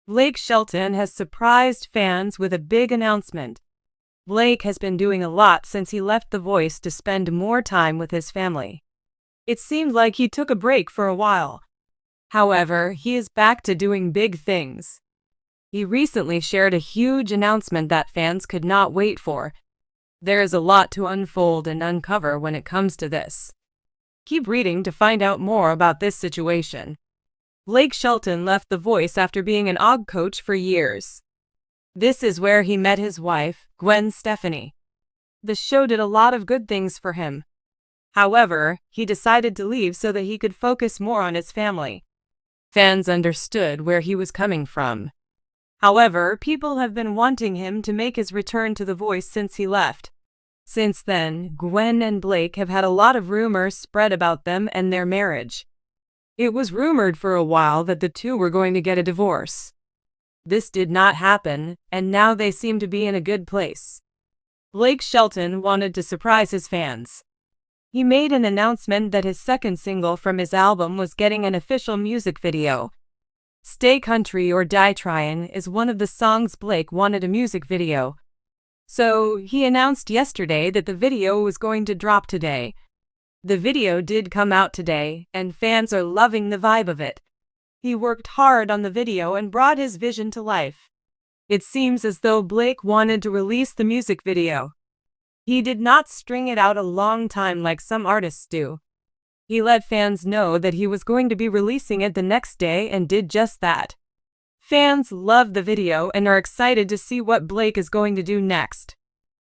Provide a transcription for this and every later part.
Blake Shelton has surprised fans with a big announcement. Blake has been doing a lot since he left The Voice to spend more time with his family. It seemed like he took a break for a while. However, he is back to doing big things. He recently shared a huge announcement that fans could not wait for. There is a lot to unfold and uncover when it comes to this. Keep reading to find out more about this situation. Blake Shelton left The Voice after being an OG coach for years. This is where he met his wife, Gwen Stefani. The show did a lot of good things for him. However, he decided to leave so that he could focus more on his family. Fans understood where he was coming from. However, people have been wanting him to make his return to The Voice since he left. Since then, Gwen and Blake have had a lot of rumors spread about them and their marriage. It was rumored for a while that the two were going to get a divorce. This did not happen, and now they seem to be in a good place. Blake Shelton wanted to surprise his fans. He made an announcement that his second single from his album was getting an official music video. Stay Country or Die Tryin' is one of the songs Blake wanted a music video. So, he announced yesterday that the video was going to drop today. The video did come out today, and fans are loving the vibe of it. He worked hard on the video and brought his vision to life. It seems as though Blake wanted to release the music video. He did not string it out a long time like some artists do. He let fans know that he was going to be releasing it the next day and did just that. Fans love the video and are excited to see what Blake is going to do next.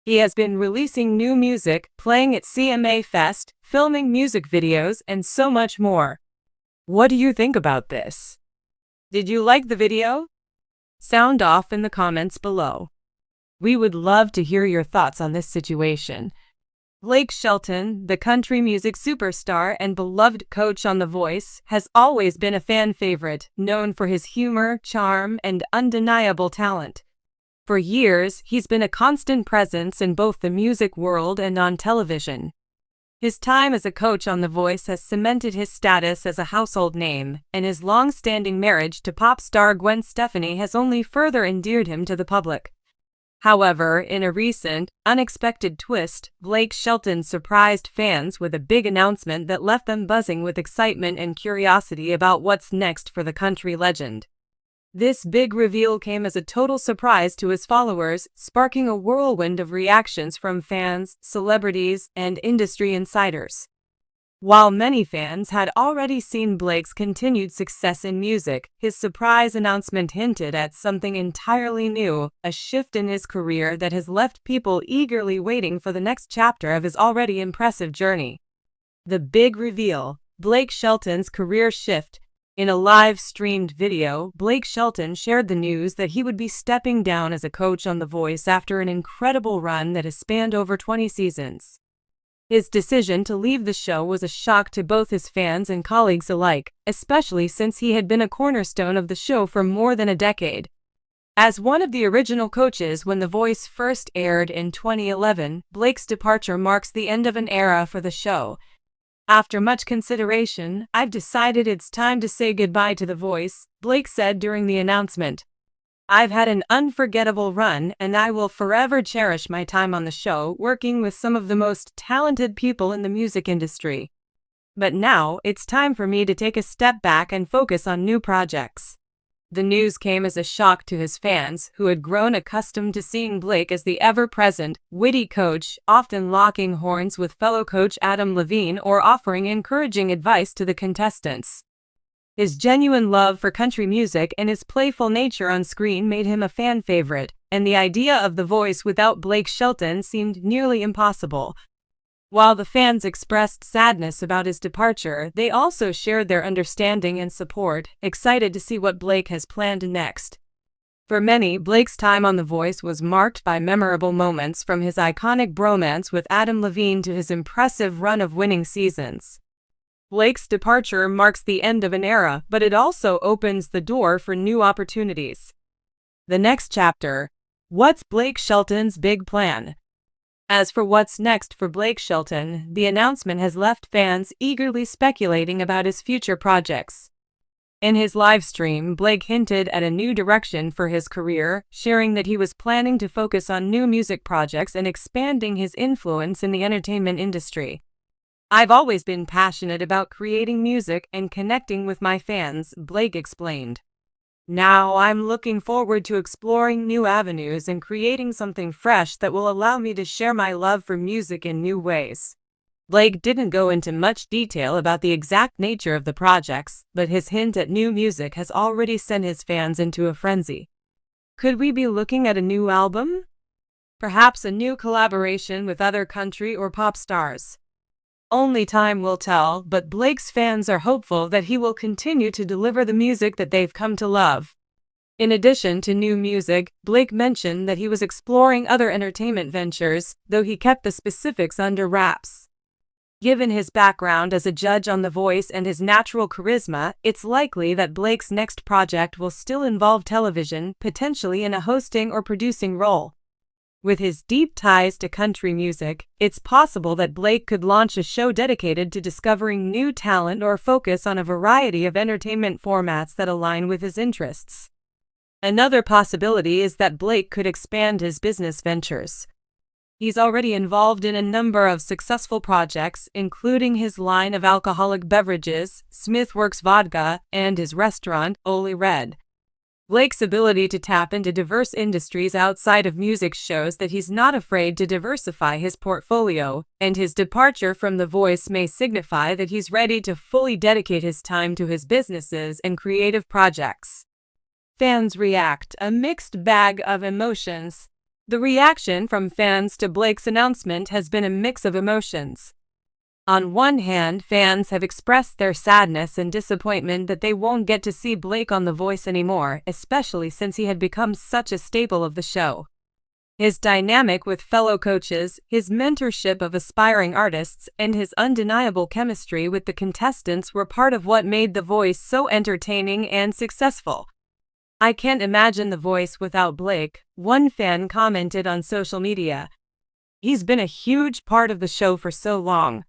He has been releasing new music, playing at CMA Fest, filming music videos, and so much more. What do you think about this? Did you like the video? Sound off in the comments below. We would love to hear your thoughts on this situation. Blake Shelton, the country music superstar and beloved coach on The Voice, has always been a fan favorite, known for his humor, charm, and undeniable talent. For years, he's been a constant presence in both the music world and on television. His time as a coach on The Voice has cemented his status as a household name, and his long-standing marriage to pop star Gwen Stefani has only further endeared him to the public. However, in a recent, unexpected twist, Blake Shelton surprised fans with a big announcement that left them buzzing with excitement and curiosity about what's next for the country legend. This big reveal came as a total surprise to his followers, sparking a whirlwind of reactions from fans, celebrities, and industry insiders. While many fans had already seen Blake's continued success in music, his surprise announcement hinted at something entirely new, a shift in his career that has left people eagerly waiting for the next chapter of his already impressive journey. The big reveal, Blake Shelton's career shift. In a live-streamed video, Blake Shelton shared the news that he would be stepping down as a coach on The Voice after an incredible run that has spanned over 20 seasons. His decision to leave the show was a shock to both his fans and colleagues alike, especially since he had been a cornerstone of the show for more than a decade. As one of the original coaches when The Voice first aired in 2011, Blake's departure marks the end of an era for the show. After much consideration, I've decided it's time to say goodbye to The Voice, Blake said during the announcement. I've had an unforgettable run, and I will forever cherish my time on the show working with some of the most talented people in the music industry. But now, it's time for me to take a step back and focus on new projects. The news came as a shock to his fans, who had grown accustomed to seeing Blake as the ever-present, witty coach, often locking horns with fellow coach Adam Levine or offering encouraging advice to the contestants. His genuine love for country music and his playful nature on screen made him a fan favorite, and the idea of The Voice without Blake Shelton seemed nearly impossible. While the fans expressed sadness about his departure, they also shared their understanding and support, excited to see what Blake has planned next. For many, Blake's time on The Voice was marked by memorable moments, from his iconic bromance with Adam Levine to his impressive run of winning seasons. Blake's departure marks the end of an era, but it also opens the door for new opportunities. The next chapter. What's Blake Shelton's big plan? As for what's next for Blake Shelton, the announcement has left fans eagerly speculating about his future projects. In his live stream, Blake hinted at a new direction for his career, sharing that he was planning to focus on new music projects and expanding his influence in the entertainment industry. "I've always been passionate about creating music and connecting with my fans," Blake explained. "Now I'm looking forward to exploring new avenues and creating something fresh that will allow me to share my love for music in new ways." Blake didn't go into much detail about the exact nature of the projects, but his hint at new music has already sent his fans into a frenzy. Could we be looking at a new album? Perhaps a new collaboration with other country or pop stars? Only time will tell, but Blake's fans are hopeful that he will continue to deliver the music that they've come to love. In addition to new music, Blake mentioned that he was exploring other entertainment ventures, though he kept the specifics under wraps. Given his background as a judge on The Voice and his natural charisma, it's likely that Blake's next project will still involve television, potentially in a hosting or producing role. With his deep ties to country music, it's possible that Blake could launch a show dedicated to discovering new talent or focus on a variety of entertainment formats that align with his interests. Another possibility is that Blake could expand his business ventures. He's already involved in a number of successful projects, including his line of alcoholic beverages, Smithworks Vodka, and his restaurant, Ole Red. Blake's ability to tap into diverse industries outside of music shows that he's not afraid to diversify his portfolio, and his departure from The Voice may signify that he's ready to fully dedicate his time to his businesses and creative projects. Fans react, a mixed bag of emotions. The reaction from fans to Blake's announcement has been a mix of emotions. On one hand, fans have expressed their sadness and disappointment that they won't get to see Blake on The Voice anymore, especially since he had become such a staple of the show. His dynamic with fellow coaches, his mentorship of aspiring artists, and his undeniable chemistry with the contestants were part of what made The Voice so entertaining and successful. "I can't imagine The Voice without Blake," one fan commented on social media. "He's been a huge part of the show for so long.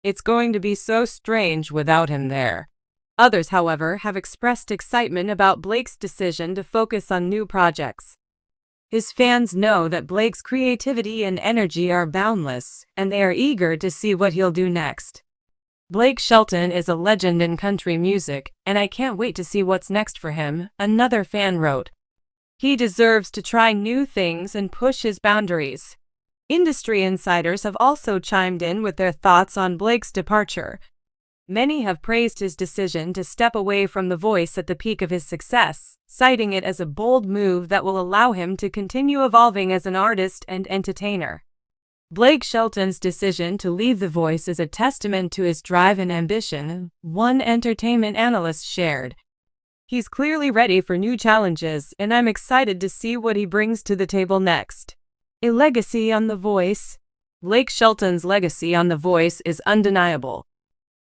It's going to be so strange without him there." Others, however, have expressed excitement about Blake's decision to focus on new projects. His fans know that Blake's creativity and energy are boundless, and they are eager to see what he'll do next. "Blake Shelton is a legend in country music, and I can't wait to see what's next for him," another fan wrote. "He deserves to try new things and push his boundaries." Industry insiders have also chimed in with their thoughts on Blake's departure. Many have praised his decision to step away from The Voice at the peak of his success, citing it as a bold move that will allow him to continue evolving as an artist and entertainer. Blake Shelton's decision to leave The Voice is a testament to his drive and ambition, one entertainment analyst shared. "He's clearly ready for new challenges, and I'm excited to see what he brings to the table next." A legacy on The Voice. Blake Shelton's legacy on The Voice is undeniable.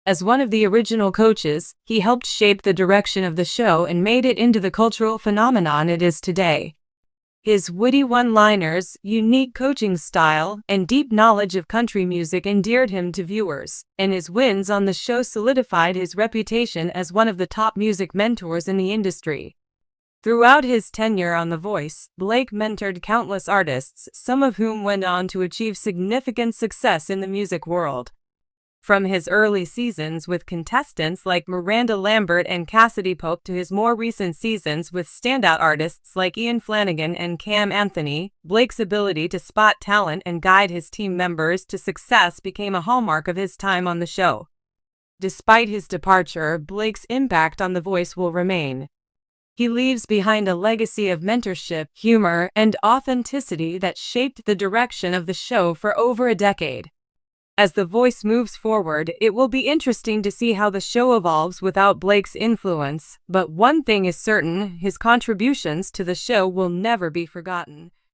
As one of the original coaches, he helped shape the direction of the show and made it into the cultural phenomenon it is today. His witty one-liners, unique coaching style, and deep knowledge of country music endeared him to viewers, and his wins on the show solidified his reputation as one of the top music mentors in the industry. Throughout his tenure on The Voice, Blake mentored countless artists, some of whom went on to achieve significant success in the music world. From his early seasons with contestants like Miranda Lambert and Cassidy Pope to his more recent seasons with standout artists like Ian Flanagan and Cam Anthony, Blake's ability to spot talent and guide his team members to success became a hallmark of his time on the show. Despite his departure, Blake's impact on The Voice will remain. He leaves behind a legacy of mentorship, humor, and authenticity that shaped the direction of the show for over a decade. As The Voice moves forward, it will be interesting to see how the show evolves without Blake's influence, but one thing is certain, his contributions to the show will never be forgotten.